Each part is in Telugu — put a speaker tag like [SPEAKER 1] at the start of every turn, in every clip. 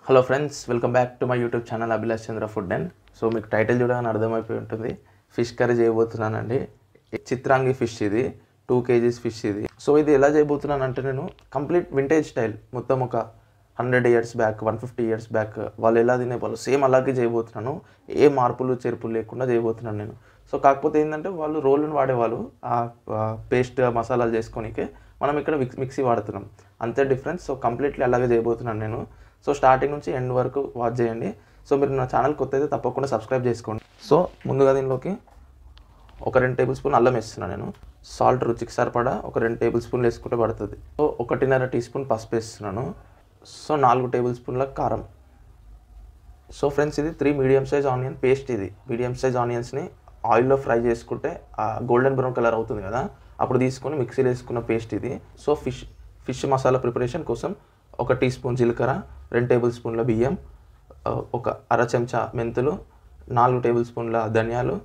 [SPEAKER 1] Hello friends, welcome back to my YouTube channel Abhilash Chandra food and. So మీకు టైటిల్ చూడగానే అర్థమైపోయి ఉంటుంది, ఫిష్ కర్రీ చేయబోతున్నానండి. చిత్రాంగి ఫిష్, ఇది 2 kgs ఫిష్ ఇది. సో ఇది ఎలా చేయబోతున్నాను అంటే, నేను కంప్లీట్ వింటేజ్ స్టైల్, మొత్తం ఒక 100 years బ్యాక్, 150 years బ్యాక్ వాళ్ళు ఎలా తినేవాళ్ళు సేమ్ అలాగే చేయబోతున్నాను. ఏ మార్పులు చేర్పులు లేకుండా చేయబోతున్నాను నేను. సో కాకపోతే ఏంటంటే, వాళ్ళు రోలుని వాడేవాళ్ళు ఆ పేస్ట్ మసాలాలు చేసుకోనికే, మనం ఇక్కడ మిక్సీ వాడుతున్నాం, అంతే డిఫరెన్స్. సో కంప్లీట్లీ అలాగే చేయబోతున్నాను నేను. సో స్టార్టింగ్ నుంచి ఎండ్ వరకు వాచ్ చేయండి. సో మీరు నా ఛానల్ కొత్త అయితే తప్పకుండా సబ్స్క్రైబ్ చేసుకోండి. సో ముందుగా దీనిలోకి ఒక 2 tablespoon అల్లం వేస్తున్నాను నేను. సాల్ట్ రుచికి సరిపడా ఒక 2 tablespoons వేసుకుంటే పడుతుంది. సో 1.5 teaspoon పసుపు వేస్తున్నాను. సో 4 tablespoons కారం. సో ఫ్రెండ్స్, ఇది 3 మీడియం సైజ్ ఆనియన్ పేస్ట్. ఇది మీడియం సైజ్ ఆనియన్స్ని ఆయిల్లో ఫ్రై చేసుకుంటే గోల్డెన్ బ్రౌన్ కలర్ అవుతుంది కదా, అప్పుడు తీసుకొని మిక్సీలో వేసుకున్న పేస్ట్ ఇది. సో ఫిష్ మసాలా ప్రిపరేషన్ కోసం 1 teaspoon జీలకర్ర, 2 tablespoons బియ్యం, ఒక అర చెంచా మెంతులు, 4 tablespoons ధనియాలు,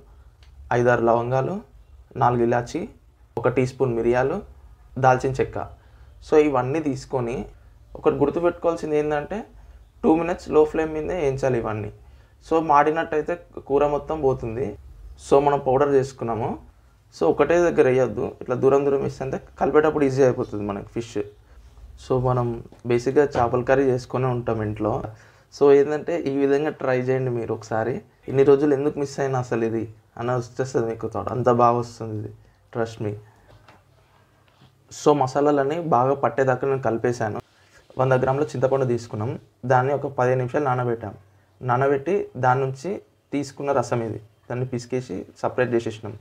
[SPEAKER 1] 5-6 లవంగాలు, 4 ఇలాచి, 1 teaspoon మిరియాలు, దాల్చిన చెక్క. సో ఇవన్నీ తీసుకొని ఒకటి గుర్తుపెట్టుకోవాల్సింది ఏంటంటే, 2 minutes లో ఫ్లేమ్ మీదే వేయించాలి ఇవన్నీ. సో మాడినట్టయితే కూర మొత్తం పోతుంది. సో మనం పౌడర్ చేసుకున్నాము. సో ఒకటే దగ్గర వేయొద్దు, ఇట్లా దూరం దూరం వేస్తే కలిపేటప్పుడు ఈజీ అయిపోతుంది మనకి ఫిష్. సో మనం బేసిక్గా చేపల కర్రీ చేసుకొని ఉంటాం ఇంట్లో. సో ఏంటంటే, ఈ విధంగా ట్రై చేయండి మీరు ఒకసారి. ఇన్ని రోజులు ఎందుకు మిస్ అయినా అసలు ఇది అని వచ్చేస్తుంది మీకు థాట్, అంత బాగా వస్తుంది ఇది, ట్రస్ట్ మీ. సో మసాలాలన్నీ బాగా పట్టేదాకా నేను కలిపేశాను. 100 grams చింతపండు తీసుకున్నాం, దాన్ని ఒక 15 నిమిషాలు నానబెట్టాం. నానబెట్టి దాని నుంచి తీసుకున్న రసం ఇది, దాన్ని పిసికేసి సపరేట్ చేసేసినాం.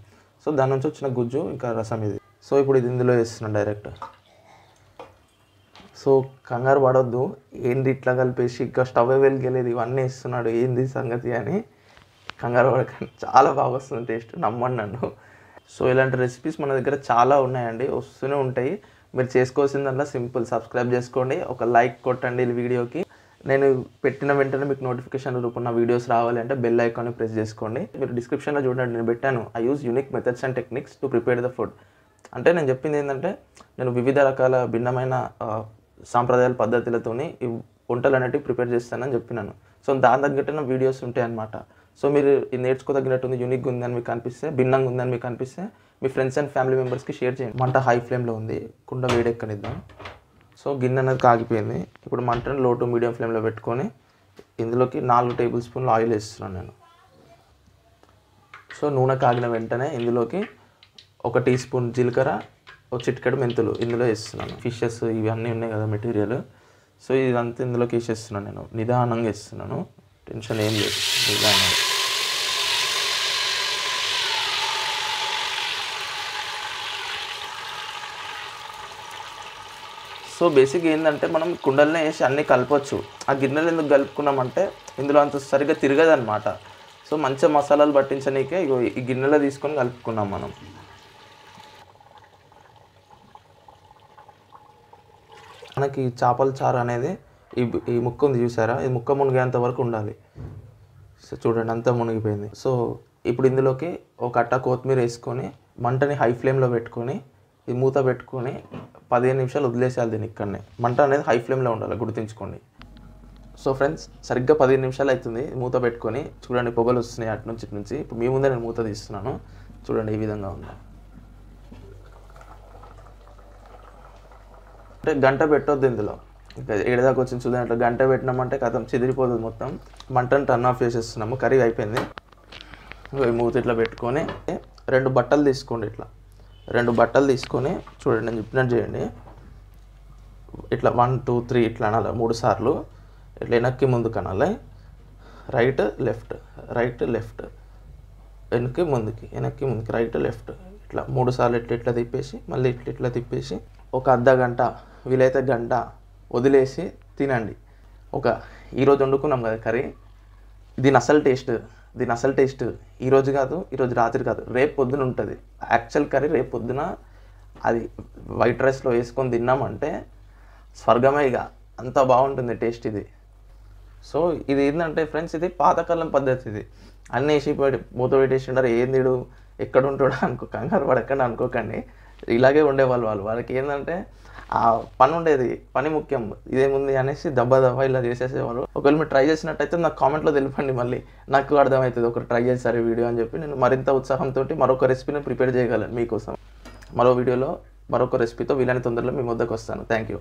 [SPEAKER 1] సో దాని నుంచి వచ్చిన గుజ్జు ఇంకా రసం ఇది. సో ఇప్పుడు ఇది ఇందులో వేస్తున్నాం డైరెక్ట్. సో కంగారు పడొద్దు, ఏంది ఇట్లా కలిపేసి ఇంకా స్టవ్ వెలిగలేదు ఇవన్నీ వేస్తున్నాడు ఏంది సంగతి అని కంగారు పడకండి, చాలా బాగా వస్తుంది టేస్ట్, నమ్మండి నన్ను. సో ఇలాంటి రెసిపీస్ మన దగ్గర చాలా ఉన్నాయండి, వస్తూనే ఉంటాయి. మీరు చేసుకోవాల్సిందల్లా సింపుల్, సబ్స్క్రైబ్ చేసుకోండి, ఒక లైక్ కొట్టండి ఈ వీడియోకి. నేను పెట్టిన వెంటనే మీకు నోటిఫికేషన్ రూపంలో వీడియోస్ రావాలి అంటే బెల్ ఐకాన్ని ప్రెస్ చేసుకోండి. మీరు డిస్క్రిప్షన్లో చూడండి, నేను పెట్టాను, I use unique methods and techniques to prepare the food. అంటే నేను చెప్పింది ఏంటంటే, నేను వివిధ రకాల భిన్నమైన సాంప్రదాయాల పద్ధతులతోని ఈ వంటలు అనేటివి ప్రిపేర్ చేస్తానని చెప్పినాను. సో దాని తగ్గట్టు వీడియోస్ ఉంటాయి అన్నమాట. సో మీరు ఇది నేర్చుకోదగినట్టుంది, యూనిక్గా ఉందని మీకు అనిపిస్తే, భిన్నంగా ఉందని మీకు అనిపిస్తే మీ ఫ్రెండ్స్ అండ్ ఫ్యామిలీ మెంబర్స్కి షేర్ చేయండి. మంట హై ఫ్లేమ్లో ఉంది, కుండ వేడెక్కనిద్దాం. సో గిన్నె అనేది కాగిపోయింది. ఇప్పుడు మంటను లో టు మీడియం ఫ్లేమ్లో పెట్టుకొని ఇందులోకి 4 tablespoons ఆయిల్ వేస్తున్నాను నేను. సో నూనె కాగిన వెంటనే ఇందులోకి 1 teaspoon జీలకర్ర, ఒక చిటికెడు మెంతులు ఇందులో వేస్తున్నాను. ఫిషెస్ ఇవన్నీ ఉన్నాయి కదా మెటీరియల్, సో ఇదంతా ఇందులోకి వేసేస్తున్నాను నేను. నిదానంగా వేస్తున్నాను, టెన్షన్ ఏం లేదు, నిదానంగా. సో బేసిక్ ఏంటంటే, మనం కుండలనే వేసి అన్నీ కలపచ్చు. ఆ గిన్నెలు ఎందుకు కలుపుకున్నామంటే, ఇందులో అంత సరిగ్గా తిరగదనమాట. సో మంచిగా మసాలాలు పట్టించనీకే ఈ గిన్నెలో తీసుకొని కలుపుకున్నాం మనం. మనకి చేపల చారు అనేది ఈ ముక్క ఉంది చూసారా, ఈ ముక్క మునిగేంత వరకు ఉండాలి. సో చూడండి, అంతా మునిగిపోయింది. సో ఇప్పుడు ఇందులోకి ఒక అట్ట కొత్తిమీర వేసుకొని మంటని హై ఫ్లేమ్లో పెట్టుకొని ఈ మూత పెట్టుకొని 15 నిమిషాలు వదిలేసేయాలి దీన్ని. ఇక్కడనే మంట అనేది హై ఫ్లేమ్లో ఉండాలి, గుర్తుంచుకోండి. సో ఫ్రెండ్స్, సరిగ్గా 15 నిమిషాలు అవుతుంది మూత పెట్టుకొని. చూడండి, పొగలు వస్తున్నాయి అటు నుంచి ఇటు నుంచి. ఇప్పుడు మీ ముందే నేను మూత తీస్తున్నాను, చూడండి ఈ విధంగా ఉంది. అంటే గంట పెట్టొద్దు ఇందులో, ఇంకా ఏడదాకా వచ్చింది చూద్దాం. అట్లా గంట పెట్టినామంటే కథం చిదిరిపోతుంది మొత్తం. మంటను టర్న్ ఆఫ్ చేసేస్తున్నాము, కర్రీ అయిపోయింది. మూత ఇట్లా పెట్టుకొని 2 బట్టలు తీసుకోండి. ఇట్లా 2 బట్టలు తీసుకొని చూడండి, నేను చెప్పినట్టు చేయండి. ఇట్లా 1 2 3 ఇట్లా అనాలి 3 సార్లు. ఇట్లా వెనక్కి ముందుకు అనాలి, రైట్ లెఫ్ట్, రైట్ లెఫ్ట్, వెనక్కి ముందుకి, వెనక్కి ముందుకి, రైట్ లెఫ్ట్, ఇట్లా 3 సార్లు ఇట్లా తిప్పేసి మళ్ళీ ఇట్లా తిప్పేసి ఒక అర్ధ గంట, వీలైతే గంట వదిలేసి తినండి. ఈరోజు వండుకున్నాం కదా కర్రీ, దీని అసలు టేస్ట్ ఈరోజు కాదు, ఈరోజు రాత్రి కాదు, రేపు పొద్దున ఉంటుంది. యాక్చువల్ కర్రీ రేపు పొద్దున అది వైట్ రైస్లో వేసుకొని తిన్నామంటే స్వర్గమే, ఇక అంత బాగుంటుంది టేస్ట్ ఇది. సో ఇది ఏంటంటే ఫ్రెండ్స్, ఇది పాతకాలం పద్ధతి. ఇది అన్నీ వేసి మూత పెట్టేసి ఉంటారు, ఏందిడు ఎక్కడ ఉంటాడో కంగారు పడకండి అనుకోకండి. ఇలాగే ఉండేవాళ్ళు వాళ్ళకి ఏంటంటే ఆ పని ఉండేది, పని ముఖ్యం, ఇదేముంది అనేసి దబ్బా ఇలా చేసేసేవారు. ఒకవేళ మీరు ట్రై చేసినట్టయితే నాకు కామెంట్లో తెలిపండి, మళ్ళీ నాకు అర్థమవుతుంది ఒకరు ట్రై చేస్తారు వీడియో అని చెప్పి నేను మరింత ఉత్సాహంతో మరొక రెసిపీని ప్రిపేర్ చేయగలను మీకోసం. మరో వీడియోలో మరొక రెసిపీతో వీలైన తొందరలో మీ వద్దకు వస్తాను. Thank you.